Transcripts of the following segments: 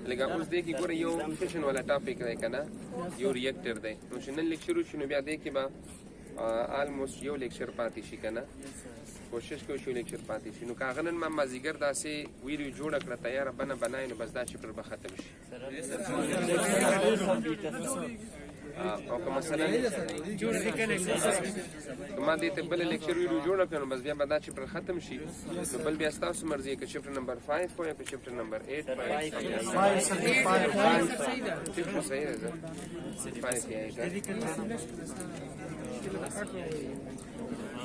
لکه اوس دی کې ګوره you fashion والا ټاپک دی که نه، یو ریاکټر دی، نو چې نن لیکچر وشي نو بیا دی کې به آلموسټ یو لیکچر پاتې شي که نه، کوشش کوو چې یو لیکچر پاتې شي. نو که هغه نن ما مازدیګر داسې ویډیو جوړه کړه تیاره بنه بنایي نو بس دا چپټر به ختم شي. او که مثلا ما دې ته بله لیکچر ویډیو جوړه کړه نو بس بیا به دا چپټر ختم شي. نو بل بیا ستاسو مرضي که چپټر نمبر 5 کو یا که چپټر نمبر 8 چپټر صحیح ده 5 یا 8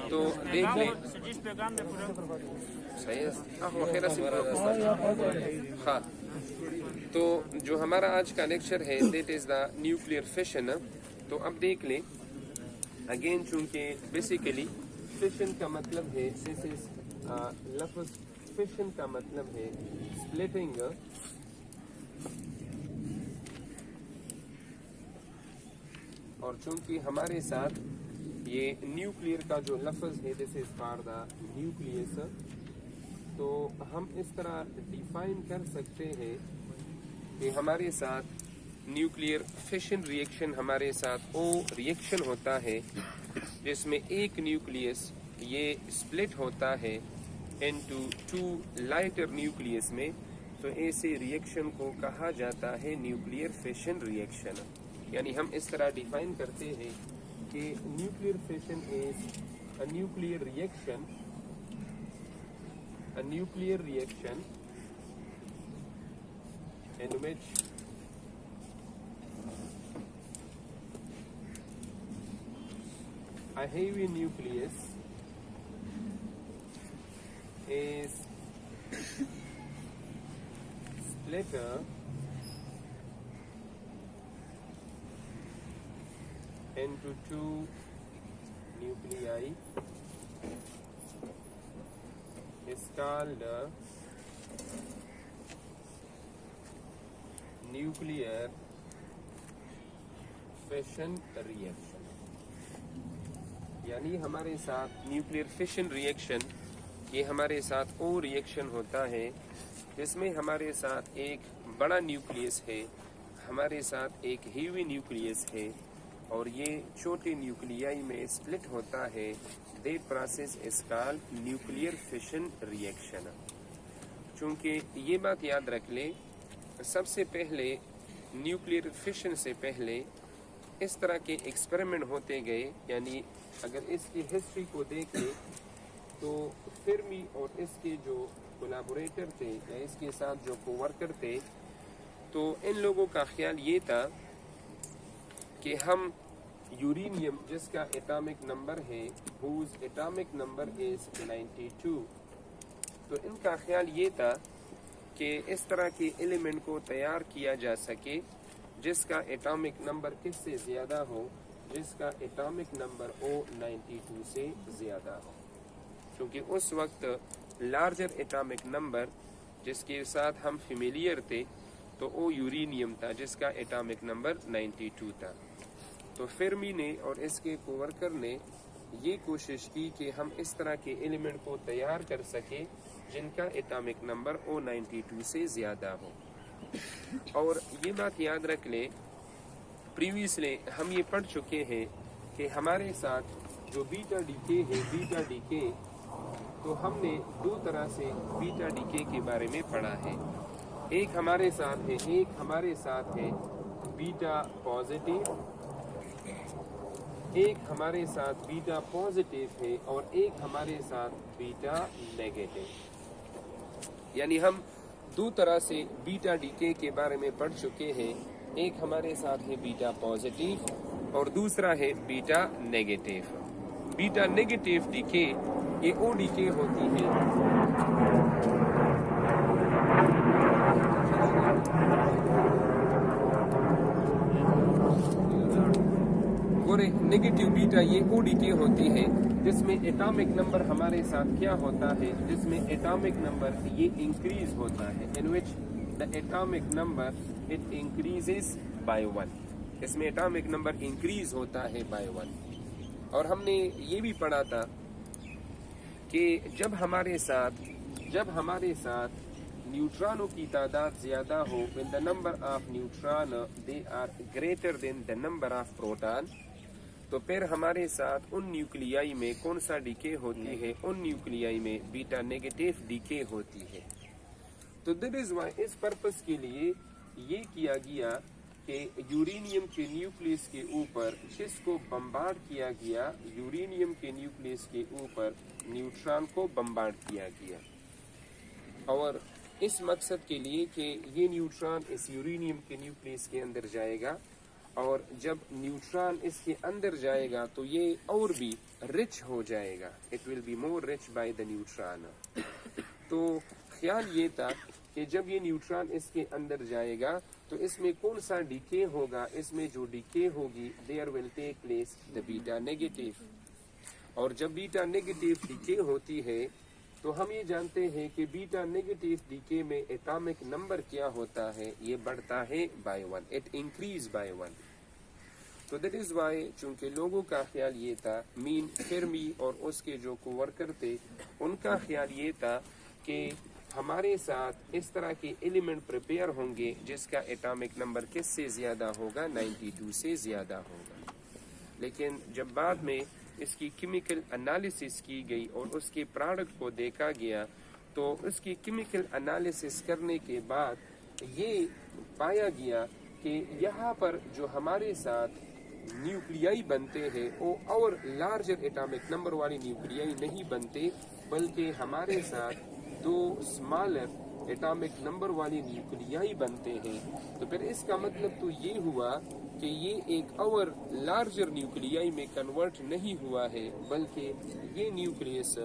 تو دیکھ لیں صحیح ہے. ہاں تو جو ہمارا آج کا لیکچر ہے that is the nuclear fashion. تو اب دیکھ لیں اگین، چونکہ بیسیکلی فیشن کا مطلب ہے لفظ فیشن کا مطلب ہے سپلٹنگ، اور چونکہ ہمارے ساتھ یہ نیوکلیئر کا جو لفظ ہے دس از فار دا نیوکلیس، تو ہم اس طرح ڈیفائن کر سکتے ہیں کہ ہمارے ساتھ نیوکلیئر فیشن ریئیکشن ہمارے ساتھ او ریئیکشن ہوتا ہے جس میں ایک نیوکلیس یہ سپلٹ ہوتا ہے انٹو 2 لائٹر نیوکلیس میں، تو ایسے ریئیکشن کو کہا جاتا ہے نیوکلیئر فیشن ریئیکشن. یعنی ہم اس طرح ڈیفائن کرتے ہیں کہ nuclear fashion is a nuclear reaction in which a heavy nucleus is split into 2 nuclei is called nuclear fission reaction. یعنی ہمارے ساتھ نیوکلیئر فیشن ریئیکشن یہ ہمارے ساتھ او ریئیکشن ہوتا ہے جس میں ہمارے ساتھ ایک بڑا نیوکلیس ہے، ہمارے ساتھ ایک ہیوی نیوکلیس ہے، اور یہ چھوٹے نیوکلیائی میں سپلٹ ہوتا ہے. That process is called nuclear fashion reaction. چونکہ یہ بات یاد رکھ لیں، سب سے پہلے نیوکلیئر فیشن سے پہلے اس طرح کے ایکسپیریمنٹ ہوتے گئے. یعنی اگر اس کی ہسٹری کو دیکھیں تو فرمی اور اس کے جو کولابوریٹر تھے یا اس کے ساتھ جو کوورکر تھے، تو ان لوگوں کا خیال یہ تھا کہ ہم یورینیم جس کا ایٹامک نمبر ہے whose atomic number is 92، تو ان کا خیال یہ تھا کہ اس طرح کے ایلیمنٹ کو تیار کیا جا سکے جس کا ایٹامک نمبر کس سے زیادہ ہو، جس کا ایٹامک نمبر O92 سے زیادہ ہو. کیونکہ اس وقت لارجر ایٹامک نمبر جس کے ساتھ ہم فیملیئر تھے تو وہ یورینیم تھا جس کا ایٹامک نمبر 92 تھا. تو فرمی نے اور اس کے کوورکر نے یہ کوشش کی کہ ہم اس طرح کے ایلیمنٹ کو تیار کر سکیں جن کا ایٹامک نمبر O92 سے زیادہ ہو. اور یہ بات یاد رکھ لیں، پریویسلی ہم یہ پڑھ چکے ہیں کہ ہمارے ساتھ جو بیٹا ڈیکے ہے، بیٹا ڈیکے، تو ہم نے 2 طرح سے بیٹا ڈیکے کے بارے میں پڑھا ہے. ایک ہمارے ساتھ ہے بیٹا پازیٹیو، ایک ہمارے ساتھ بیٹا پازیٹیو ہے، اور ایک ہمارے ساتھ بیٹا نیگیٹو. یعنی ہم 2 طرح سے بیٹا ڈیکے کے بارے میں پڑھ چکے ہیں. ایک ہمارے ساتھ ہے بیٹا پازیٹیو اور دوسرا ہے بیٹا نیگیٹو. بیٹا نیگیٹو ڈیکے یہ او ڈیکے ہوتی ہے نیگیٹو بیٹا یہ او ڈیکے ہوتی ہے جس میں ایٹامک نمبر ہمارے ساتھ کیا ہوتا ہے، جس میں ایٹامک نمبر یہ انکریز ہوتا ہے، in which the atomic number it increases by 1. اس میں ایٹامک نمبر انکریز ہوتا ہے by 1. اور ہم نے یہ بھی پڑھا تھا کہ جب ہمارے ساتھ نیوٹرانوں کی تعداد زیادہ ہو when the number of neutron they are greater than the number of proton تو پھر ہمارے ساتھ ان نیوکلیائی میں کون سا ڈیکے ہوتی ہے؟ ان نیوکلیائی میں بیٹا نیگیٹو ڈیکے ہوتی ہے. تو دیٹ از وائی اس پرپس کے لیے یہ کیا گیا کہ یورینیم کے نیوکلیس کے اوپر جس کو بمبارڈ کیا گیا، یورینیم کے نیوکلیس کے اوپر نیوٹران کو بمبارڈ کیا گیا، اور اس مقصد کے لیے کہ یہ نیوٹران اس یورینیم کے نیوکلیس کے اندر جائے گا، اور جب نیوٹران اس کے اندر جائے گا تو یہ اور بھی رچ ہو جائے گا، it will be more rich by the neutron. تو خیال یہ تھا کہ جب یہ نیوٹران اس کے اندر جائے گا تو اس میں کون سا ڈیکے ہوگا؟ اس میں جو ڈیکے ہوگی there will take place the beta negative. اور جب بیٹا نیگیٹو ڈیکے ہوتی ہے تو ہم یہ جانتے ہیں کہ بیٹا نیگیٹو ڈیکے میں ایٹامک نمبر کیا ہوتا ہے؟ یہ بڑھتا ہے بائی 1، اٹ انکریز بائی 1. تو دیٹ از وائی چونکہ لوگوں کا خیال یہ تھا، مین فرمی اور اس کے جو کوورکر تھے ان کا خیال یہ تھا کہ ہمارے ساتھ اس طرح کے ایلیمنٹ پریپیئر ہوں گے جس کا ایٹامک نمبر کس سے زیادہ ہوگا؟ 92 سے زیادہ ہوگا. لیکن جب بعد میں اس کی کیمیکل انالیسس کی گئی اور اس کے پروڈکٹ کو دیکھا گیا تو اس کی کیمیکل انالیسس کرنے کے بعد یہ پایا گیا کہ یہاں پر جو ہمارے ساتھ نیوکلیائی بنتے ہیں وہ اور لارجر ایٹامک نمبر والی نیوکلیائی نہیں بنتے، بلکہ ہمارے ساتھ 2 اسمالر ایٹامک نمبر والی نیوکلیائی بنتے ہیں. تو پھر اس کا مطلب تو یہ ہوا کہ یہ ایک اور لارجر نیوکلیائی میں کنورٹ نہیں ہوا ہے، بلکہ یہ نیوکلیس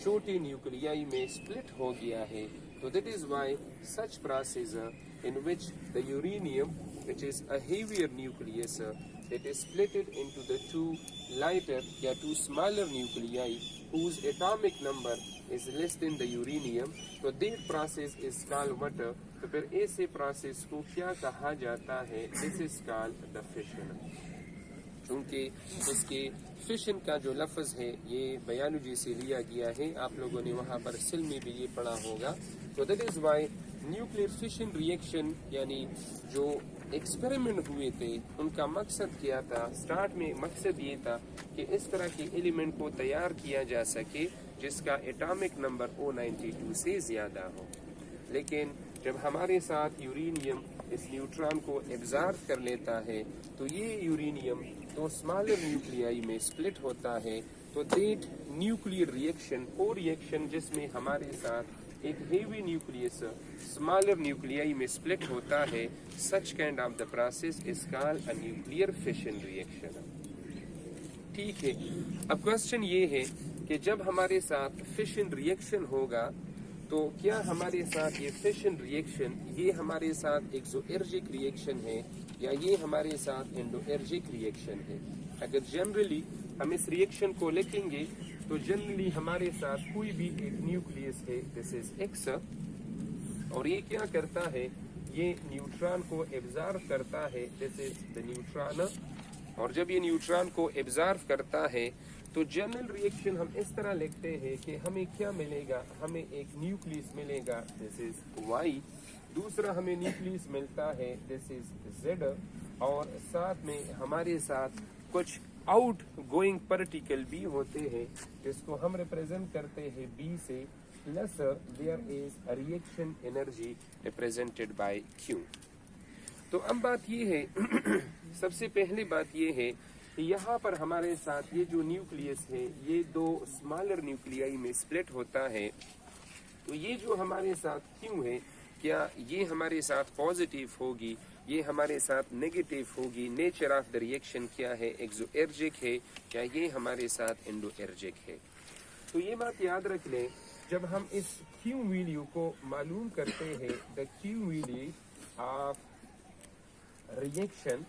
چھوٹی نیوکلیائی میں سپلٹ ہو گیا ہے. تو that is Y such process in which the uranium, which is a heavier nucleus, it is splitted into the 2 lighter یا 2 smaller nuclei whose atomic number is less than the uranium. تو that process is called what? تو پھر ایسے process کو کیا کہا جاتا ہے؟ this is called the fission. چونکہ اس کے فشن کا جو لفظ ہے یہ بایولوجی سے لیا گیا ہے، آپ لوگوں نے وہاں پر سل میں بھی یہ پڑھا ہوگا. تو that is Y nuclear fission reaction یعنی جو ایکسپیریمنٹ ہوئے تھے ان کا مقصد کیا تھا؟ سٹارٹ میں مقصد یہ تھا کہ اس طرح کے ایلیمنٹ کو تیار کیا جا سکے جس کا ایٹامک نمبر 92 سے زیادہ ہو. لیکن جب ہمارے ساتھ یورینیم اس نیوٹران کو ایبزارو کر لیتا ہے تو یہ یورینیم 2 اسمالر نیوکلیائی میں سپلٹ ہوتا ہے. تو دیٹ نیوکلیئر ریئیکشن وہ ریئیکشن جس میں ہمارے ساتھ ایک ہیوی نیوکلیس اسمالر نیوکلیائی میں سپلٹ ہوتا ہے، such kind of the process is called a nuclear fission reaction. ٹھیک ہے، اب کوشچن یہ ہے کہ جب ہمارے ساتھ فشن ریئیکشن ہوگا تو کیا ہمارے ساتھ یہ فشن ریئیکشن یہ ہمارے ساتھ ایکزوئرجک ریئیکشن ہے یا یہ ہمارے ساتھ انڈوئرجک ریئیکشن ہے؟ اگر جنرلی ہم اس ریئیکشن کو لکھیں گے تو جنرلی ہمارے ساتھ کوئی بھی ایک نیوکلیس ہے، دس از ایکس، اور یہ کیا کرتا ہے؟ یہ نیوٹران کو ایبزارو کرتا ہے، دس از دا نیوٹران. اور جب یہ نیوٹران کو ایبزارو کرتا ہے تو جنرل ریئیکشن ہم اس طرح لکھتے ہیں کہ ہمیں کیا ملے گا؟ ہمیں ایک نیوکلیس ملے گا، دس از وائی. دوسرا ہمیں نیوکلیس ملتا ہے، دس از زیڈ، اور ساتھ میں ہمارے ساتھ کچھ آؤٹ گوئنگ پارٹیکل بھی ہوتے ہیں جس کو ہم ریپرزینٹ کرتے ہیں بی سے، plus there is reaction energy represented by Q. تو اب بات یہ ہے سب سے پہلی بات یہ ہے کہ یہاں پر ہمارے ساتھ یہ جو نیوکلیس ہے یہ 2 اسمالر نیوکلیائی میں سپلٹ ہوتا ہے. تو یہ جو ہمارے ساتھ کیوں ہے، کیا یہ ہمارے ساتھ پازیٹیو ہوگی، یہ ہمارے ساتھ نیگیٹو ہوگی؟ نیچر آف دا ریئیکشن کیا ہے؟ ایکزوئرجک ہے کیا یہ ہمارے ساتھ انڈوئرجک ہے؟ تو یہ بات یاد رکھ لیں جب ہم اس کیو ویلیو کو معلوم کرتے ہیں، the Q value of reaction,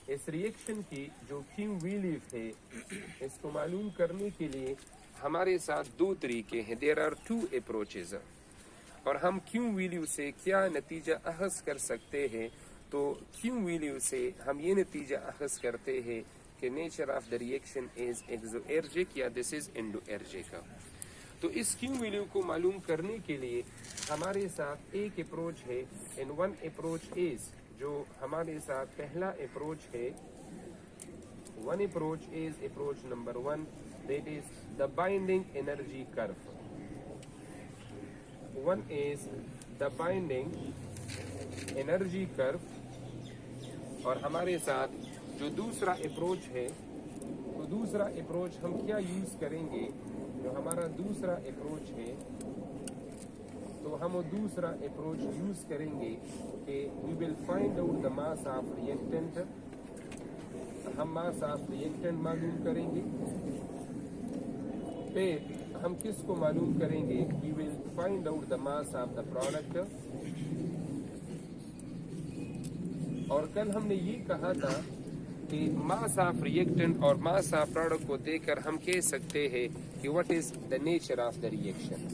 اس ریئیکشن کی جو کیو ویلیو ہے اس کو معلوم کرنے کے لیے ہمارے ساتھ 2 طریقے ہیں، دیر آر 2 اپروچز. اور ہم کیو ویلیو سے کیا نتیجہ اخذ کر سکتے ہیں؟ تو کیو ویلیو سے ہم یہ نتیجہ اخذ کرتے ہیں کہ nature of the reaction is exoergic یا دس از انڈوئرجک. تو اس کیو ویلیو کو معلوم کرنے کے لیے ہمارے ساتھ ایک اپروچ ہے. اینڈ ون اپروچ از, جو ہمارے ساتھ پہلا اپروچ ہے, one approach is approach number 1, that is the binding energy curve. One is the binding energy curve. اور ہمارے ساتھ جو دوسرا اپروچ ہے, تو دوسرا اپروچ ہم کیا یوز کریں گے؟ جو ہمارا دوسرا اپروچ ہے, تو ہم وہ دوسرا اپروچ یوز کریں گے کہ we will find out the mass of reactant. ہم ماس آف ریئیکٹنٹ معلوم کریں گے. پھر ہم کس کو معلوم کریں گے؟ We will find out the mass of the product. اور کل ہم نے یہ کہا تھا کہ ماس آف ریئیکٹنٹ اور ماس آف پروڈکٹ کو دیکھ کر ہم کہہ سکتے ہیں کہ what is the nature of the reaction.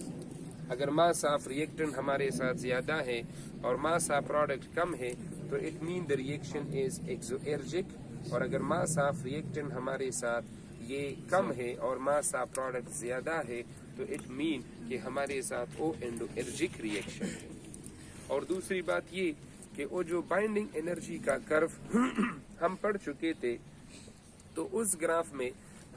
اگر ماس آف ریئیکٹنٹ ہمارے ساتھ زیادہ ہے اور ماس آف پروڈکٹ کم ہے تو it mean the reaction is ایکزوئرجک. اور اگر ماس آف ریئیکٹنٹ ہمارے ساتھ یہ کم ہے اور ماس آف پروڈکٹ زیادہ ہے تو اٹ مین کہ ہمارے ساتھ او اینڈوئرجک ریئیکشن ہے. اور دوسری بات یہ کہ وہ جو بائنڈنگ انرجی کا کرو ہم پڑھ چکے تھے, تو اس گراف میں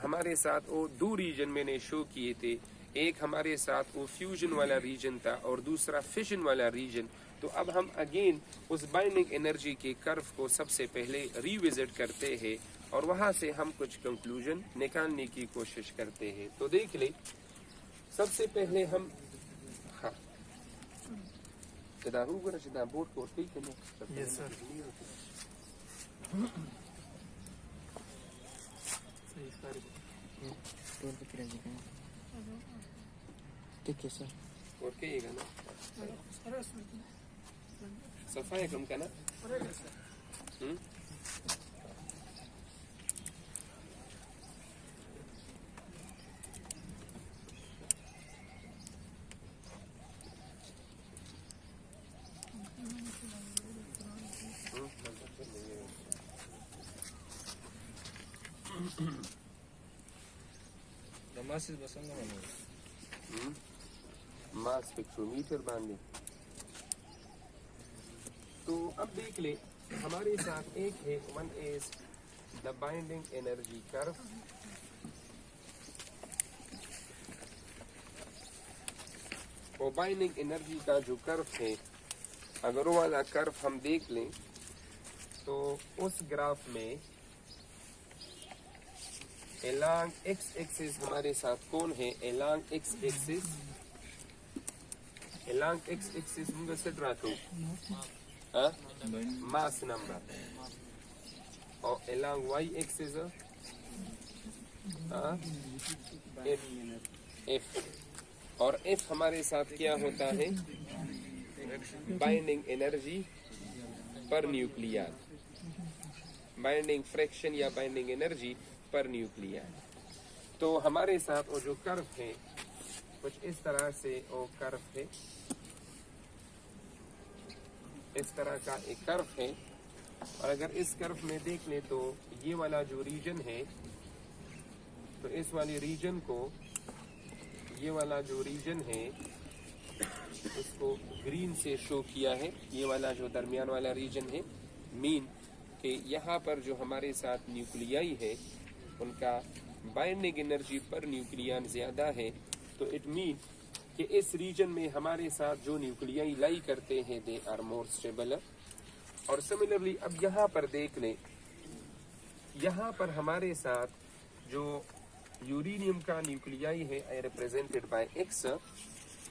ہمارے ساتھ وہ دو ریجن میں نے شو کیے تھے. ایک ہمارے ساتھ وہ فیوژن والا ریجن تھا اور دوسرا فشن والا ریجن. تو اب ہم اگین اس بائنڈنگ انرجی کے کرو کو سب سے پہلے ریوزٹ کرتے ہیں اور وہاں سے ہم کچھ کنکلوژن نکالنے کی کوشش کرتے ہیں. تو دیکھ لیں, سب سے پہلے ہم بورڈ کو ٹھیک ہے سر. اور کہیے گا نا صفائی کم کا نا. ماس اسپیکٹرومیٹر باندھے. تو اب دیکھ لیں ہمارے ساتھ ایک ہے, one is the binding energy کرو. وہ بائنڈنگ انرجی کا جو کرو ہے, اگر وہ والا کرو ہم دیکھ لیں تو اس گراف میں along x axis ہمارے ساتھ کون ہے؟ along x axis ہم سٹ رہا تو ماس نمبر, اور along y axis f. اور f ہمارے ساتھ کیا ہوتا ہے؟ بائنڈنگ انرجی پر نیوکلیار, بائنڈنگ فریکشن یا بائنڈنگ انرجی پر نیوکلیار. تو ہمارے ساتھ وہ جو کرو ہے کچھ اس طرح سے وہ کرو ہے, اس طرح کا ایک کرو ہے. اور اگر اس کرو میں دیکھ لیں تو یہ والا جو ریجن ہے, تو اس والے ریجن کو, یہ والا جو ریجن ہے اس کو گرین سے شو کیا ہے. یہ والا جو درمیان والا ریجن ہے, مین کہ یہاں پر جو ہمارے ساتھ نیوکلیائی ہے ان کا بائنڈنگ انرجی پر نیوکلیان زیادہ ہے. تو اٹ مین کہ اس ریجن میں ہمارے ساتھ جو نیوکلیائی لائی کرتے ہیں دے آر مور اسٹیبل. اور سملرلی اب یہاں پر دیکھ لیں, یہاں پر ہمارے ساتھ جو یورینیم کا نیوکلیائی ہے ریپرزینٹڈ بائی ایکس,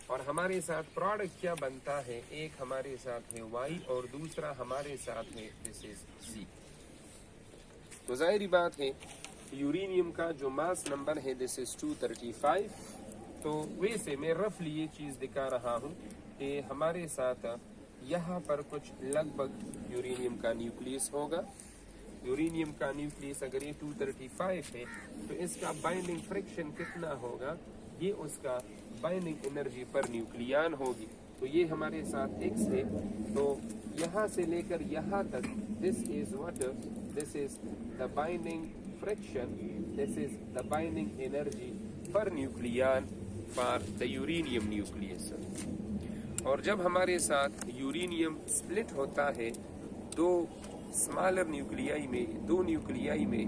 اور ہمارے ساتھ پروڈکٹ کیا بنتا ہے, ایک ہمارے ساتھ ہے وائی اور دوسرا ہمارے ساتھ ہے دس از سی. تو ظاہری بات ہے یورینیم کا جو ماس نمبر ہے دس از 235. تو ویسے میں رفلی یہ چیز دکھا رہا ہوں کہ ہمارے ساتھ یہاں پر کچھ لگ بھگ یورینیم کا نیوکلیس ہوگا. یورینیم کا نیوکلیس اگر یہ 235 ہے تو اس کا بائنڈنگ فریکشن کتنا ہوگا؟ یہ اس کا بائنڈنگ انرجی پر نیوکلیان ہوگی. تو یہ ہمارے ساتھ ایکس ہے, تو یہاں سے لے کر یہاں تک this is what, this is the binding friction, this is the binding energy per nucleon for the uranium nucleus. اور جب ہمارے ساتھ یورینیم سپلٹ ہوتا ہے دو اسمالر نیوکلیائی میں، دو نیوکلیائی میں،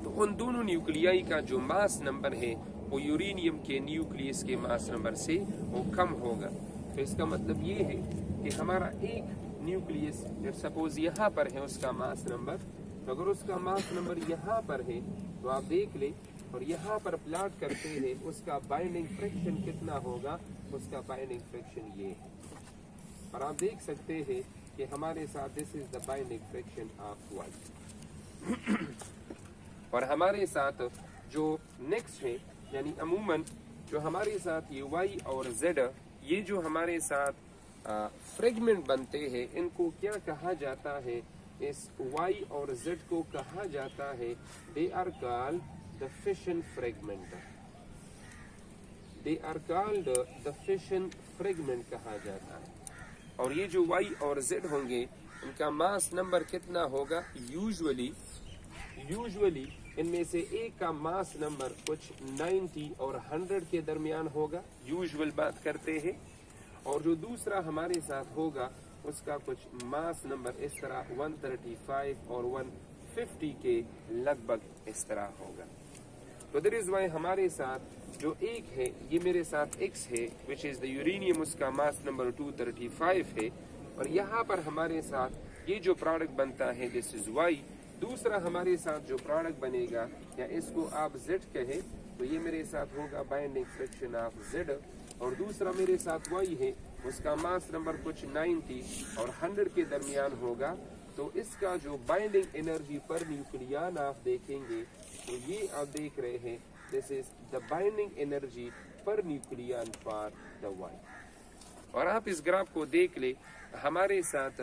تو ان دونوں نیوکلیائی کا جو ماس نمبر ہے وہ یورینیم کے نیوکلیس کے ماس نمبر سے وہ کم ہوگا. تو اس کا مطلب یہ ہے کہ ہمارا ایک نیوکلیس سپوز یہاں پر ہے اس کا ماس نمبر، تو اگر اس کا ماس نمبر یہاں پر ہے تو آپ دیکھ لیں اور یہاں پر پلاٹ کرتے ہیں اس کا بائنڈنگ فریکشن کتنا ہوگا. اس کا بائنڈنگ فریکشن یہ ہے، اور آپ دیکھ سکتے ہیں کہ ہمارے ساتھ this is the binding fraction of Y. اور ہمارے ساتھ جو نیکسٹ ہے یعنی عموماً جو ہمارے ساتھ یہ وائی اور زیڈ، یہ جو ہمارے ساتھ فریگمنٹ بنتے ہیں ان کو کیا کہا جاتا ہے؟ اس وائی اور زیڈ کو کہا جاتا ہے they are called the fission fragment. They are called the fission fragment کہا جاتا ہے. اور یہ جو وائی اور زیڈ ہوں گے ان کا ماس نمبر کتنا ہوگا؟ یوزولی ان میں سے ایک کا ماس نمبر کچھ 90 اور 100 کے درمیان ہوگا، یوزول بات کرتے ہیں، اور جو دوسرا ہمارے ساتھ ہوگا اس کا کچھ ماس نمبر اس طرح 135 اور 150 کے لگ بھگ اس طرح ہوگا. تو دیٹ از وائی ہمارے ساتھ جو ایک ہے یہ میرے ساتھ ایکس ہے وچ از دا یورینیم، اس کا ماس نمبر 235 ہے، اور یہاں پر ہمارے ساتھ یہ جو پروڈکٹ بنتا ہے دس از وائی. دوسرا ہمارے ساتھ جو پروڈکٹ بنے گا یا اس کو آپ زیڈ کہیں تو یہ میرے ساتھ ہوگا بائنڈنگ فریکشن آف زیڈ، اور دوسرا میرے ساتھ وائی ہے اس کا ماس نمبر کچھ 90 اور 100 کے درمیان ہوگا. تو اس کا جو بائنڈنگ انرجی پر نیوکلیان آپ دیکھیں گے تو یہ آپ دیکھ رہے ہیں this is the binding energy per nucleon for the Y. اور آپ اس گراف کو دیکھ لیں ہمارے ساتھ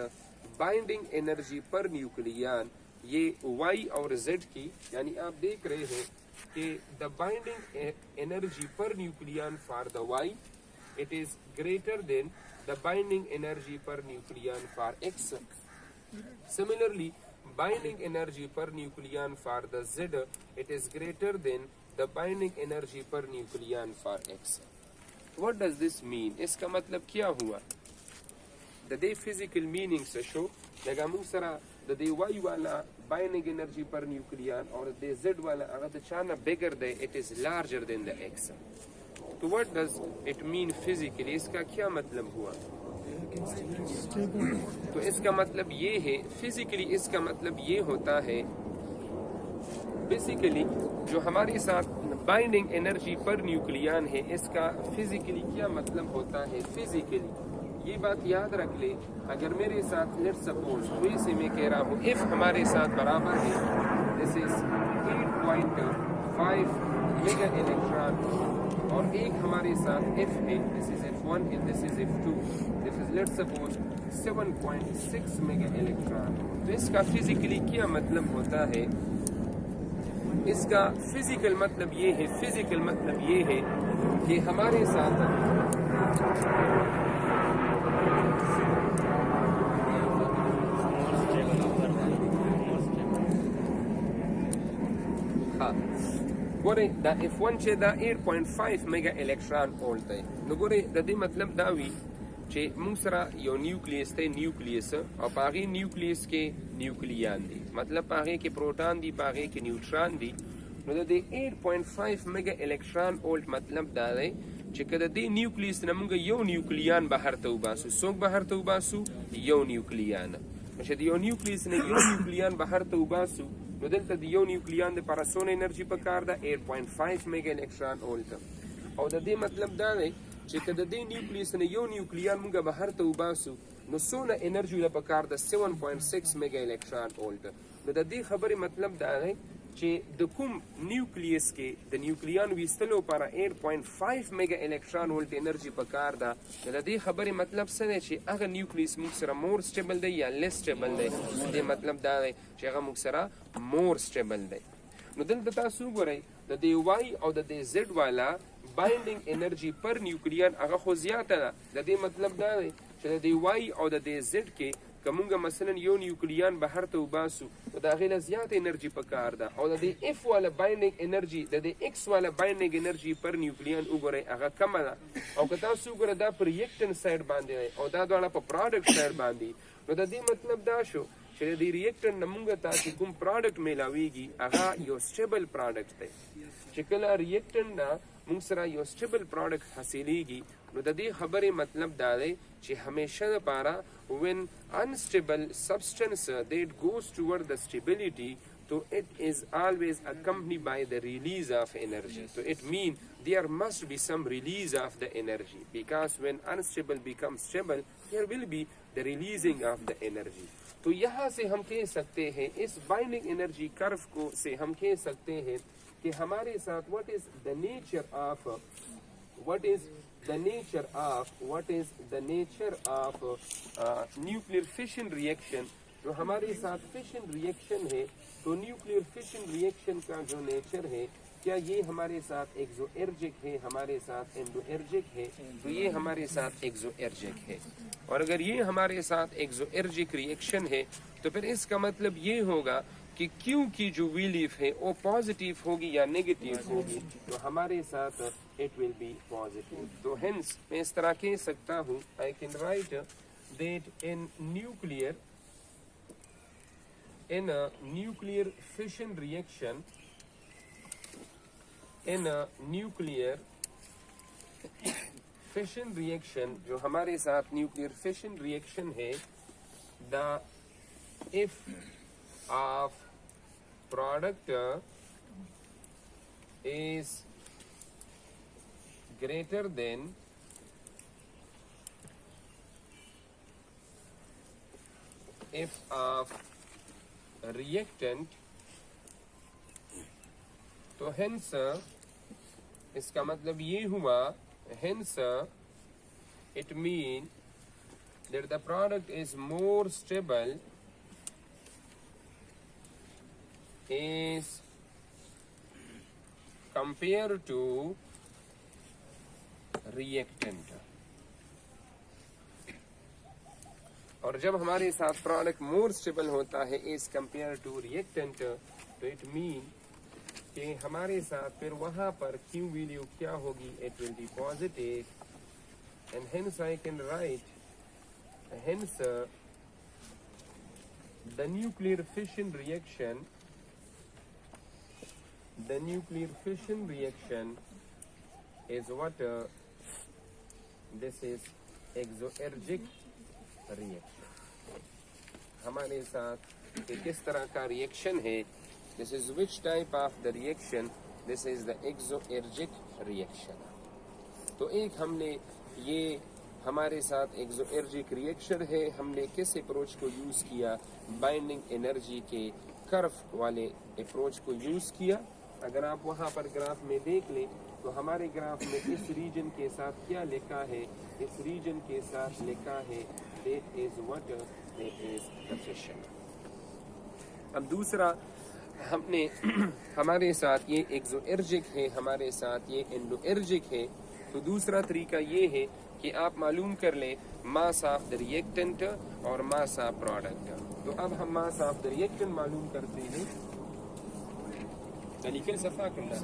بائنڈنگ انرجی پر نیوکلیان یہ وائی اور زیڈ کی، یعنی آپ دیکھ رہے ہیں کہ the binding energy per nucleon for the Y it is greater than the binding energy per nucleon for X. Similarly binding energy per nucleon for the Z it is greater than the binding energy per nucleon for X. What does this mean? اس کا مطلب کیا ہوا؟ the day physical meaning سے شو لگا مو سرا the day Y والا binding energy per nucleon اور the Z والا اگر چانا bigger day it is larger than the X. تو what does it mean physically؟ اس کا کیا مطلب ہوا؟ تو اس کا مطلب یہ ہے فزیکلی، اس کا مطلب یہ ہوتا ہے بیسیکلی جو ہمارے ساتھ بائنڈنگ انرجی پر نیوکلیان ہے اس کا فزیکلی کیا مطلب ہوتا ہے. فزیکلی یہ بات یاد رکھ لے، اگر میرے ساتھ لیٹ سپوز وہی سے میں کہہ رہا ہوں اف ہمارے ساتھ برابر ہے دس از 8.5 میگا الیکٹران اور ایک ہمارے ساتھ ایف ہے دس از F1 and this is F2 this is let's suppose 7.6 mega electron. تو اس کا فزیکلی کیا مطلب ہوتا ہے؟ اس کا فزیکل مطلب یہ ہے، فزیکل مطلب یہ ہے کہ ہمارے ساتھ گورے دا F1 چې دا 8.5 میگا الیکټران وولټ دی. نو ګورې د دې مطلب دا وي چې موږ سره یو نیوکلیس دی، نیوکلیس، او په هغې نیوکلیس کې نیوکلیان دي، مطلب په هغې کې پروټان دي، په هغې کې نیوټران دي. نو د دې 8.5 میگا الیکټران وولټ مطلب دا دی چې که د دې نیوکلیس نه موږ یو نیوکلیان بهر ته وباسو، څوک بهر ته وباسو؟ یو نیوکلیان. چې د یو نیوکلیس نه یو نیوکلیان بهر ته وباسو نو دلته د یو نیوکلیان دپاره څونه انرژي پکار ده؟ 8.5 میگا الیکټران وولټ. او د دې مطلب دا دی چې که د دې نیوکلیس نه یو نیوکلیان موږ بهر ته وباسو نو څونه انرژي له پکار ده؟ 7.6 میگا الیکټران وولټ. نو د دې خبرې مطلب دا دی چې د کوم نیوکلیس کې د نیوکلیان ویستلو لپاره 8.5 میگا الیکټران وولټ انرژي پکار ده. د دې خبرې مطلب څه دی چې هغه نیوکلیس موږ سره مور سټیبل دی یا لیس سټیبل دی. د مطلب دا دی چې هغه موږ سره مور سټیبل دی. نو دلته تاسو وګورئ د دې وائی او د دې زیډ والا بایندنگ انرژي پر نیوکلیان هغه خو زیاته ده. د دې مطلب دا دی چې د دې وائی او د دې زیډ کې کومونګه مثلا یو نیوکلیان بهر ته وباسو نو د هغې نه زیات انرژي پکار ده او د دې اف والا بایندنګ انرژي د دې ایکس والا بایندنګ انرژي پر نیوکلیان وګورئ هغه کمه ده او که تاسو وګورئ دا په ریکټن سایډ باندې دی او دا دواړه په پراډکټ سایډ باندې نو د دې مطلب دا شو چې د دې ریکټن نه موږ ته چې کوم پراډکټ میلاویږي هغه یو سټیبل پراډکټ دی چې کله ریکټن نه موږ سره یو سټیبل پراډکټ حاصلیږي نو د دې خبرې مطلب دا دی چې همیشه دپاره when unstable substance that goes toward the stability so it is always accompanied by the release of energy. So it means there must be some release of the energy because when unstable becomes stable there will be the releasing of the energy. تو یہاں سے ہم کہہ سکتے ہیں اس binding energy کرو کو سے ہم کہہ سکتے ہیں کہ ہمارے ساتھ what is the nature of nuclear fission reaction. جو ہمارے ساتھ فشن ریئیکشن ہے تو نیوکلیئر فشن ریئیکشن کا جو نیچر ہے کیا یہ ہمارے ساتھ ایکزو ارجک ہے ہمارے ساتھ اینڈو ارجک ہے تو یہ ہمارے ساتھ ایکزو ارجک ہے اور اگر یہ ہمارے ساتھ ایکزو ارجک ریئیکشن ہے تو پھر اس کا مطلب یہ ہوگا کہ کیوں کی جو وی لیف ہے وہ پازیٹیو ہوگی یا نیگیٹیو ہوگی تو ہمارے ساتھ اٹ ول بی پازیٹیو. تو ہینس میں اس طرح کہہ سکتا ہوں آئی can right that in nuclear fission reaction جو ہمارے ساتھ نیوکلیئر فشن ریئیکشن ہے دا if of product is greater than if of reactant تو hence اس کا مطلب یہ ہوا hence it means that the product is more stable is compared to reactant. اور جب ہمارے ساتھ پروڈکٹ مور اسٹیبل ہوتا ہے ایز کمپیئر ٹو ریئیکٹنٹ تو اٹ مین کہ ہمارے ساتھ پھر وہاں پر کیو ویلیو کیا ہوگی it will be positive and hence I can write hence the nuclear fission reaction is what this is exoergic reaction. ہمارے ساتھ کہ کس طرح کا ریئیکشن ہے this is which type of the reaction this is the exoergic reaction. تو ایک ہم نے یہ ہمارے ساتھ ایکزوئرجک ریئیکشن ہے ہم نے کس اپروچ کو یوز کیا بائنڈنگ انرجی کے کرو والے اپروچ کو یوز کیا. اگر آپ وہاں پر گراف میں دیکھ لیں تو ہمارے گراف میں اس ریجن کے ساتھ کیا لکھا ہے اس ریجن کے ساتھ لکھا ہے that is what that is the fission. اب دوسرا ہم نے ہمارے ساتھ یہ ایکزوئرجک ہے ہمارے ساتھ یہ اینڈو ارجک ہے تو دوسرا طریقہ یہ ہے کہ آپ معلوم کر لیں ماس آف دا ریئیکٹنٹ اور ماس آف پروڈکٹ. تو اب ہم ماس آف دا ریئیکٹنٹ معلوم کرتے ہیں کل صفحہ کرنا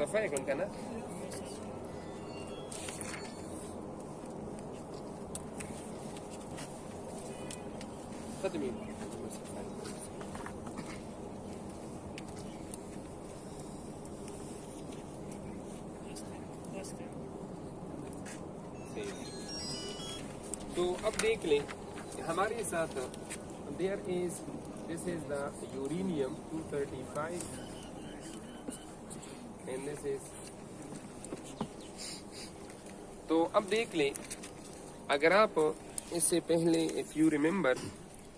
صفحہ ہے کون کا نا ختمی تو اب دیکھ لیں ہمارے ساتھ there is this is the uranium 235 and this is تو اب دیکھ لیں اگر آپ اس سے پہلے if you remember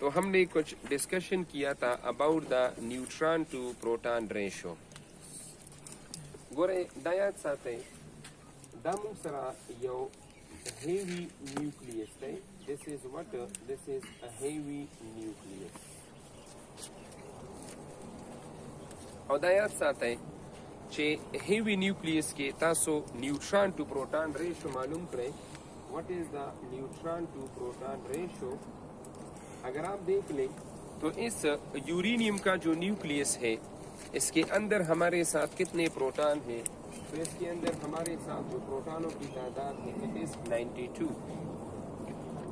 تو ہم نے کچھ ڈسکشن کیا تھا about the neutron to proton ratio. گورے دایات ساتے دا مونږ سره یو heavy nucleus دی. This is what? This is a heavy nucleus. او دا یاد ساتئ چې heavy nucleus کې تاسو نیوټران ټو پروټان ریشو معلوم کړئ. What is the neutron to proton ratio؟ اگر آپ دیکھ لیں تو اس یورینیم کا جو نیوکلیس ہے اس کے اندر ہمارے ساتھ کتنے پروٹان ہیں؟ تو اس کے اندر ہمارے ساتھ جو پروٹانوں کی تعداد ہے it is 92.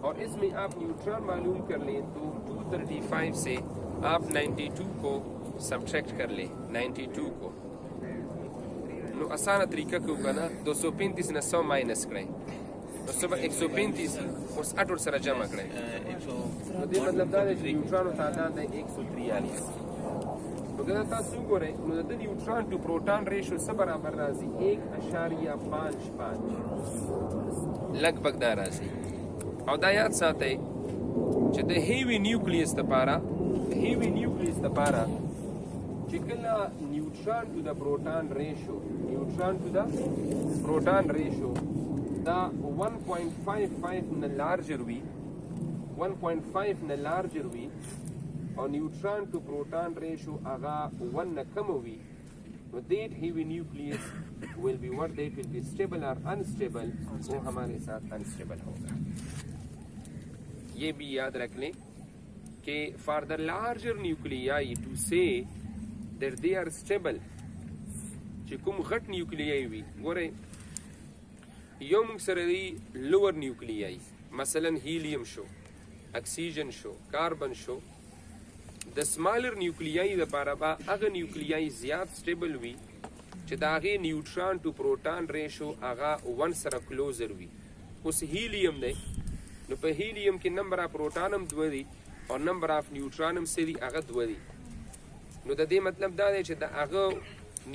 اور اس میں آپ نیوٹران معلوم کر لیں تو 235 سے آپ 92 کو سبٹریکٹ کر لیں. 92 کو نو آسان طریقہ کیوں کا نا 235 نے 100 مائنس کریں تو صبح 135 اس 8 سره جمع کریں. نو دې مطلب دا دی چې نیوټرانو تعداد دی 143. نو که دا تاسو وګورئ نو د نیوټران ټو پروټان ریشو څه برابر راځي 1.55 لګ بګ دا راځي. او دا یاد ساتئ چې د هیوی نیوکلیس لپاره چې کله نیوټران ټو د پروټان ریشو دا 1.55 نه لارجر وي 1.5 نه لارجر وي او نیوټران ټو پروټان ریشو هغه 1 نه کم وي نو that heavy nucleus will be what they will be stable or unstable. وہ ہمارے ساتھ unstable ہوگا. یہ بھی یاد رکھ لیں کہ for the larger nuclei to say that they are stable چې کوم غټ نیوکلیای وي ګورئ یو موږ سره دی لوور نیوکلیای مثلا هیلیم شو اکسیجن شو کاربن شو. د سمالر نیوکلیای لپاره به هغه نیوکلیای زیات سټیبل وي چې د هغې نیوټران ټو پروټان ریشو هغه 1 سره کلوزر وي. اوس هیلیم دی نو په هیلیم کې نمبر آف پروټان هم 2 دی او نمبر آف نیوټران هم څه دي هغه 2 دی. نو د دې مطلب دا دی چې د هغه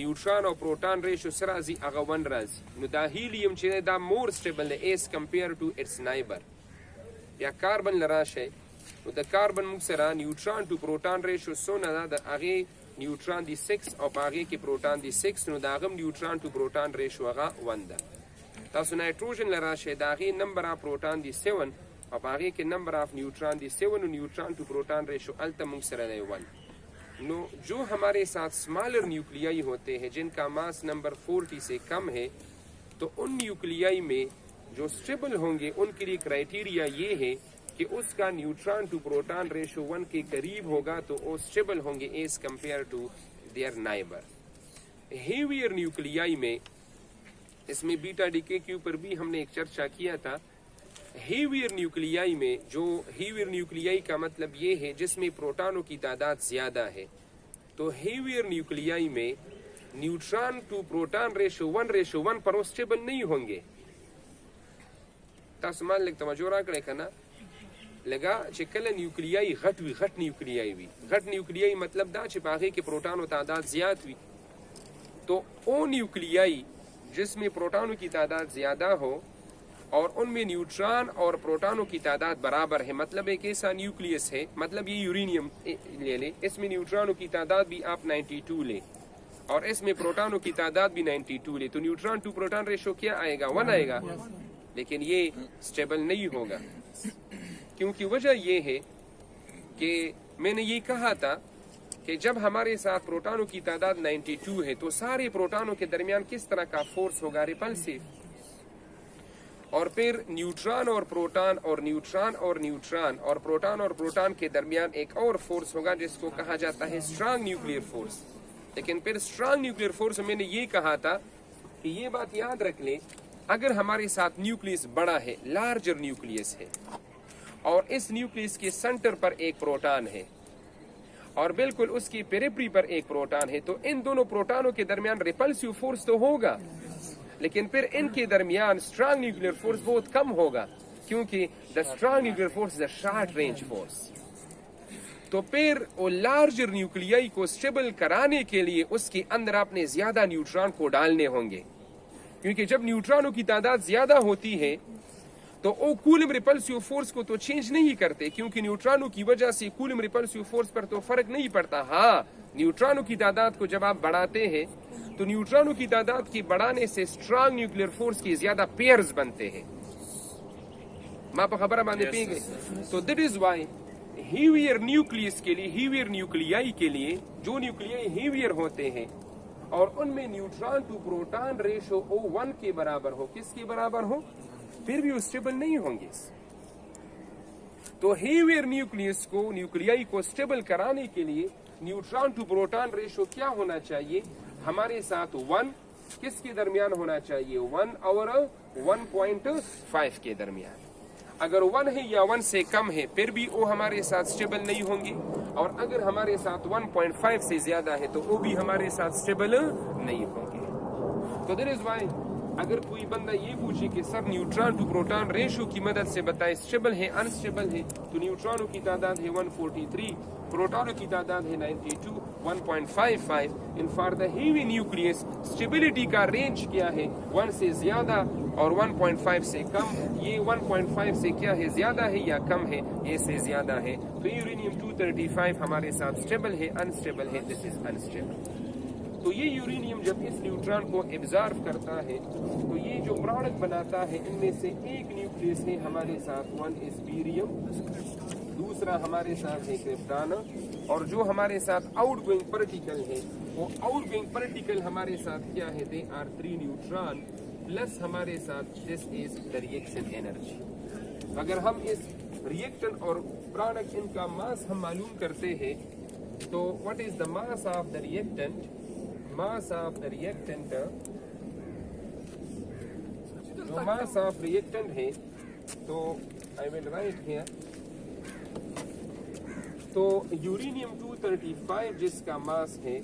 نیوټران او پروټان ریشو سره راځي هغه 1 راځي. نو دا هیلیم چې دا مور سټیبل دی ایز کمپیر ټو اټس نایبر. یا کاربن لراشه نو د کاربن موږ سره نیوټران ټو پروټان ریشو څونه ده د هغې نیوټران دی 6 او په هغې کې پروټان دی 6 نو د هغه هم نیوټران ټو پروټان ریشو هغه 1 ده. تاسو نایټروجن لراشه د هغې نمبر آف پروټان دی 7 او په هغې کې نمبر آف نیوٹران دی 7 و نیوٹران ٹو پروٹان ریشو التا مونږ سره دی 1. نو جو ہمارے ساتھ اسمالر نیوکلیائی ہوتے ہیں جن کا ماس نمبر 40 سے کم ہے تو ان نیوکلیائی میں جو اسٹیبل ہوں گے ان کے لیے کرائٹیریا یہ ہے کہ اس کا نیوٹران ٹو پروٹان ریشو 1 کے قریب ہوگا تو وہ اسٹیبل ہوں گے as compare to their neighbour. Heavier nuclei میں اس میں بیٹا ڈیکے کے اوپر بھی ہم نے ایک چرچا کیا تھا. ہیویئر نیوکلیائی میں جو ہیویئر نیوکلیائی کا مطلب یہ ہے جس میں پروٹانوں کی تعداد زیادہ ہے تو ہیویئر نیوکلیائی میں نیوٹران ٹو پروٹان ریشو 1 پر وہ اسٹیبل نہیں ہوں گے. تاسو مان لګ توجه راکړئ که نه لګا چې کله نیوکلیائی غټ وي غټ نیوکلیائی مطلب دا چې په هغې کې پروٹانوں تعداد زیاد وي تو او نیوکلیائی جس میں پروٹانوں کی تعداد زیادہ ہو اور ان میں نیوٹران اور پروٹانوں کی تعداد برابر ہے. مطلب ایک ایسا نیوکلیس ہے مطلب یہ یورینیم لے لیں اس میں نیوٹرانوں کی تعداد بھی آپ 92 لیں اور اس میں پروٹانوں کی تعداد بھی 92 لیں تو نیوٹران ٹو پروٹان ریشو کیا آئے گا 1 آئے گا. لیکن یہ سٹیبل نہیں ہوگا کیونکہ وجہ یہ ہے کہ میں نے یہ کہا تھا کہ جب ہمارے ساتھ پروٹانوں کی تعداد 92 ہے تو سارے پروٹانوں کے درمیان کس طرح کا فورس ہوگا ریپلسیو. اور پھر نیوٹران اور پروٹان اور نیوٹران اور نیوٹران اور پروٹان اور پروٹان کے درمیان ایک اور فورس ہوگا جس کو کہا جاتا ہے اسٹرانگ نیوکلیئر فورس. لیکن پھر اسٹرانگ نیوکلیئر فورس میں نے یہ کہا تھا کہ یہ بات یاد رکھ لیں اگر ہمارے ساتھ نیوکلیس بڑا ہے لارجر نیوکلیس ہے اور اس نیوکلیس کے سینٹر پر ایک پروٹان ہے اور بالکل اس کی پیریفری پر ایک پروٹان ہے تو ان دونوں پروٹانوں کے درمیان ریپلسیو فورس تو ہوگا لیکن پھر ان کے درمیان اسٹرانگ نیوکلیئر فورس بہت کم ہوگا کیونکہ the strong nuclear force is a short range force. تو پھر وہ لارجر نیوکلیائی کو اسٹیبل کرانے کے لیے اس کے اندر آپ نے زیادہ نیوٹران کو ڈالنے ہوں گے کیونکہ جب نیوٹرانوں کی تعداد زیادہ ہوتی ہے تو وہ کولم ریپلسیو فورس کو تو چینج نہیں کرتے کیونکہ نیوٹرانوں کی وجہ سے کولم ریپلسیو فورس پر تو فرق نہیں پڑتا. ہاں نیوٹرانوں کی تعداد کو جب آپ بڑھاتے ہیں تو نیوٹرانوں کی تعداد کی بڑھانے سے اسٹرانگ نیوکلیئر فورس کی زیادہ پیئرز بنتے ہیں. ماں پہ خبر باندھے پیں گے. تو دیٹ از وائی ہیویئر نیوکلیس کے لیے, ہیویئر نیوکلیائی کے لیے, جو نیوکلیائی ہیویئر ہوتے ہیں اور ان میں neutron to proton ratio O1 کے برابر ہو, کس کے برابر ہو, پھر بھی وہ اسٹیبل نہیں ہوں گے. تو ہیویئر نیوکلیس کو, نیوکلیائی کو اسٹیبل کرانے کے لیے نیوٹران ٹو پروٹان ریشو کیا ہونا چاہیے ہمارے ساتھ 1 کس کے درمیان ہونا چاہیے, 1 اور 1.5 کے درمیان. اگر 1 ہے یا 1 سے کم ہے پھر بھی وہ ہمارے ساتھ اسٹیبل نہیں ہوں گے, اور اگر ہمارے ساتھ 1.5 سے زیادہ ہے تو وہ بھی ہمارے ساتھ اسٹیبل نہیں ہوں گے. تو دیٹ از وائی اگر کوئی بندہ یہ پوچھے کہ سر نیوٹران ٹو پروٹان ریشو کی مدد سے بتائے اسٹیبل ہے انسٹیبل ہے, تو نیوٹرانوں کی تعداد ہے 143, پروٹانوں کی تعداد ہے 92, 1.55. In for the heavy nucleus stability کا رینج کیا ہے, 1 سے زیادہ اور 1.5 سے کم. یہ 1.5 سے کیا ہے, زیادہ ہے یا کم ہے, یہ سے زیادہ ہے. تو یورینیم 235 ہمارے ساتھ اسٹیبل ہے, انسٹیبل ہے, دس از انسٹیبل. تو یہ یورینیم جب اس نیوٹران کو ایبزارو کرتا ہے تو یہ جو پروڈکٹ بناتا ہے ان میں سے ایک نیوکلیس ہے ہمارے ساتھ 1 is بیریم, دوسرا ہمارے ساتھ ہے کرپٹان, اور جو ہمارے ساتھ آؤٹ گوئنگ پارٹیکل ہے وہ آؤٹ گوئنگ پارٹیکل ہمارے ساتھ کیا ہے, دے آر 3 نیوٹران پلس ہمارے ساتھ this is the reaction energy. اگر ہم اس ریئیکٹن اور پروڈکٹ ان کا ماس ہم معلوم کرتے ہیں تو what is the mass of the reactant, mass of the reactant, جو mass of reactant ہے تو I will write here. تو یورینیم 235 جس کا ماس ہے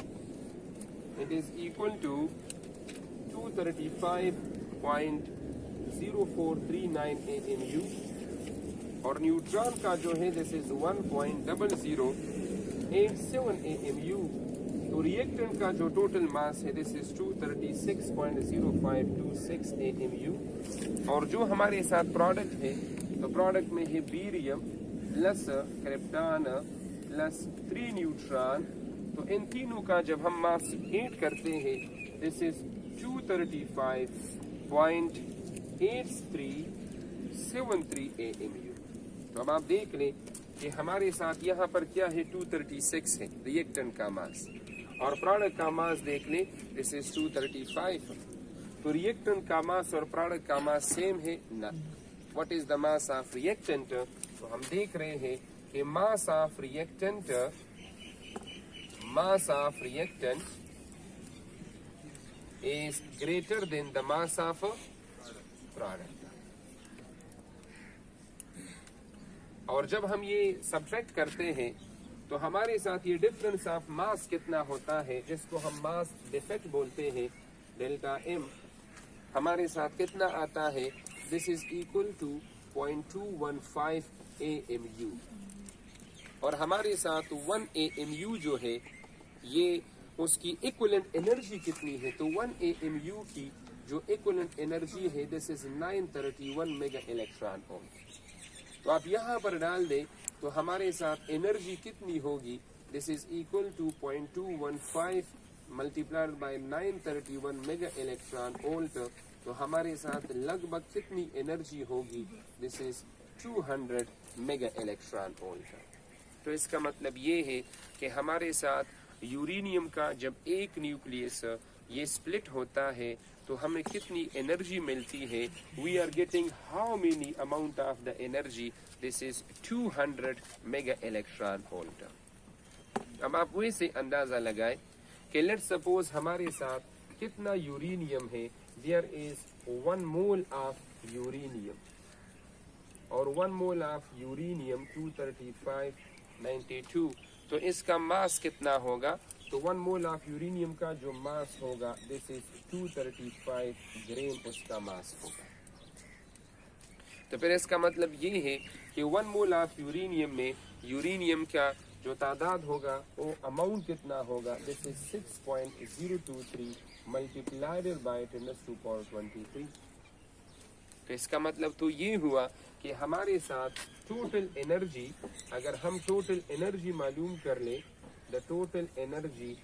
it is equal to 235.0439 AMU, اور نیوٹران کا جو ہے this is 1.0087 AMU. تو ریئیکٹنٹ کا جو ٹوٹل ماس ہے this is 236.0526 AMU, اور جو ہمارے ساتھ پروڈکٹ ہے تو پروڈکٹ میں ہے بیریم پلس کرپٹان پلس 3 نیوٹران. تو ان تینوں کا جب ہم ماس ایڈ کرتے ہیں this is 235.8373 AMU. تو اب آپ دیکھ لیں کہ ہمارے ساتھ یہاں پر کیا ہے 236 ہے ریئیکٹنٹ کا ماس, اور پروڈکٹ کا ماس دیکھ لیں this is 235. تو ریئیکٹنٹ کا ماس اور پروڈکٹ کا ماس سیم ہے نہ. What is the mass of ریئیکٹنٹ, تو ہم دیکھ رہے ہیں کہ mass of reactant is greater than the mass of product. اور جب ہم یہ سبٹریکٹ کرتے ہیں تو ہمارے ساتھ یہ ڈفرنس آف ماس کتنا ہوتا ہے جس کو ہم ماس ڈیفیکٹ بولتے ہیں, ڈیلٹا ایم ہمارے ساتھ کتنا آتا ہے, this is equal to 0.215 AMU, اور ہمارے ساتھ 1 AMU جو ہے یہ اس کی ایکولنٹ انرجی کتنی ہے, تو 1 AMU کی جو ایکولنٹ انرجی ہے this is 931 mega electron volt. تو آپ یہاں پر ڈال دیں تو ہمارے ساتھ انرجی کتنی ہوگی, this is equal to 0.215 multiplied by 931 mega electron volt. تو ہمارے ساتھ لگ بھگ کتنی انرجی ہوگی, this is 200 mega electron volt. تو اس کا مطلب یہ ہے کہ ہمارے ساتھ یورینیم کا جب ایک نیوکلیس یہ سپلٹ ہوتا ہے تو ہمیں کتنی انرجی ملتی ہے, we are getting how many amount of the energy, this is 200 mega electron volt. اب آپ ویسے اندازہ لگائیں کہ لیٹ سپوز ہمارے ساتھ کتنا یورینیم ہے, دیئر از 1 مول آف یورینیم, اور 1 مول آف یورینیم 235.92, تو اس کا ماس کتنا ہوگا, تو 1 مول آف یورینیم کا جو ماس ہوگا دس از 235 گرام اس کا ماس ہوگا. تو پھر اس کا مطلب یہ ہے کہ 1 مول آف یورینیم میں یورینیم کا جو تعداد ہوگا وہ اماؤنٹ کتنا ہوگا, دس از 6.023 ملٹیپلائڈ بائی 10⁻23. تو اس کا مطلب تو یہ ہوا کہ ہمارے ساتھ ٹوٹل انرجی، اگر ہم ٹوٹل انرجی معلوم کر لیں، the total energy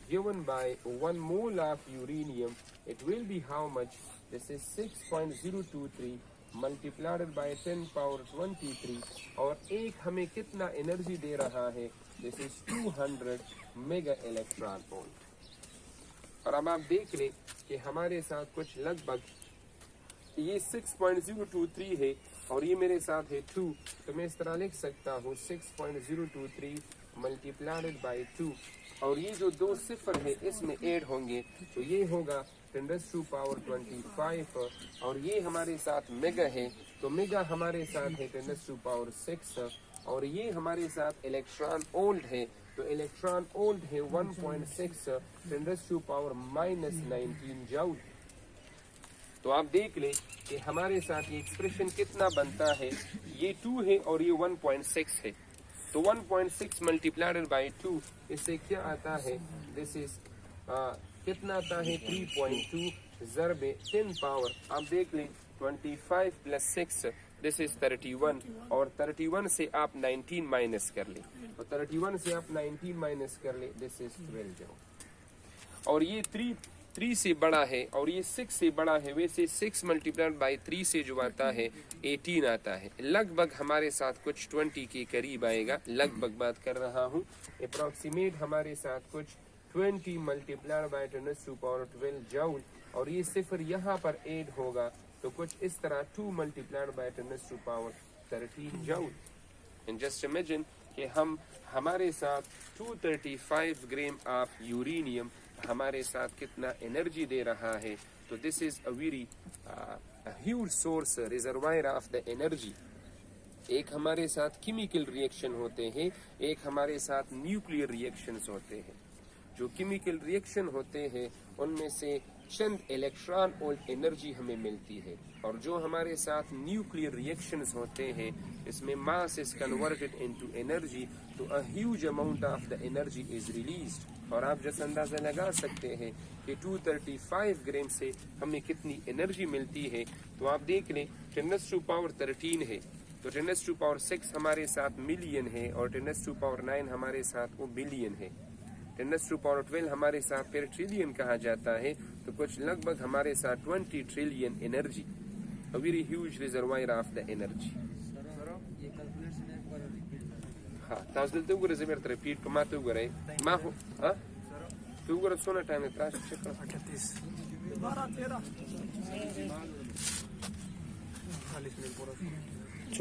given by 1 mole of uranium, it will be how much? This is 6.023 multiplied by 10 power 23 اور ایک ہمیں کتنا انرجی دے رہا ہے؟ This is 200 mega electron volt. اور اب آپ دیکھ لیں کہ ہمارے ساتھ کچھ لگ بھگ یہ 6.023 ہے اور یہ میرے ساتھ ہے 2، تو میں اس طرح لکھ سکتا ہوں 6.023 ملٹیپلائڈ بائی 2، اور یہ جو دو صفر ہے اس میں ایڈ ہوں گے تو یہ ہوگا 10⁻25، اور یہ ہمارے ساتھ میگا ہے تو میگا ہمارے ساتھ ہے 10⁻6، اور یہ ہمارے ساتھ الیکٹران وولٹ ہے تو الیکٹران وولٹ ہے 1.6 10⁻19 جاؤل۔ تو آپ دیکھ لیں کہ ہمارے ساتھ یہ ایکسپریشن کتنا بنتا ہے، یہ 2 ہے اور یہ 1.6 ہے، تو 1.6 ملٹیپلائڈ بائی 2 اس سے کیا آتا ہے؟ دس از کتنا آتا ہے؟ 3.2 ضرب 10 پاور، آپ دیکھ لیں 25 + 6 دس از 31، اور 31 سے آپ 19 مائنس کر لیں، اور 31 سے آپ 19 مائنس کر لیں، دس از 12 جاؤ، اور یہ 3 سے بڑا ہے اور یہ 6 سے بڑا ہے، ویسے 6 ملٹیپلائڈ بائی 3 سے جو آتا ہے 18 آتا ہے، لگ بھگ ہمارے ساتھ کچھ 20 کے قریب آئے گا، لگ بھگ بات کر رہا ہوں، اپروکسیمیٹ ہمارے ساتھ کچھ 20 ملٹیپلائڈ بائی 10⁻12 جاؤل، اور یہ صفر یہاں پر ایڈ ہوگا تو کچھ اس طرح 2 multiplied by 10⁻13 joule. And just imagine کہ ہمارے ساتھ 235 گرام آف یورینیم ہمارے ساتھ کتنا انرجی دے رہا ہے، تو this is a very huge source reservoir of the energy. ایک ہمارے ساتھ کیمیکل ریئیکشن ہوتے ہیں، ایک ہمارے ساتھ نیوکلیئر ریئیکشنز ہوتے ہیں۔ جو کیمیکل ریئیکشن ہوتے ہیں ان میں سے چند الیکٹران وولٹ انرجی ہمیں ملتی ہے، اور جو ہمارے ساتھ نیوکلیئر ریئیکشنز ہوتے ہیں اس میں ماس از کنورٹڈ انٹو انرجی، تو a huge amount of the energy is released، اور آپ جیسا اندازہ لگا سکتے ہیں کہ 235 گرام سے ہمیں کتنی انرجی ملتی ہے، تو آپ دیکھ لیں 10⁻13 ہے تو 10⁻6 ہمارے ساتھ ملین ہے، اور 10⁻9 ہمارے ساتھ وہ بلین ہے، 10⁻12 ہمارے ساتھ پھر ٹریلین کہا جاتا ہے، تو کچھ لگ بھگ ہمارے ساتھ 20 trillion energy, a very huge reservoir of the energy۔ ہاں تاسو دلته وګورئ، زه بیرته ریپیټ کوم، ما ته وګورئ، ما خو ته وګوره څونه ټایم دی، تاسو چک کړه 12 13 40 منٹ پورا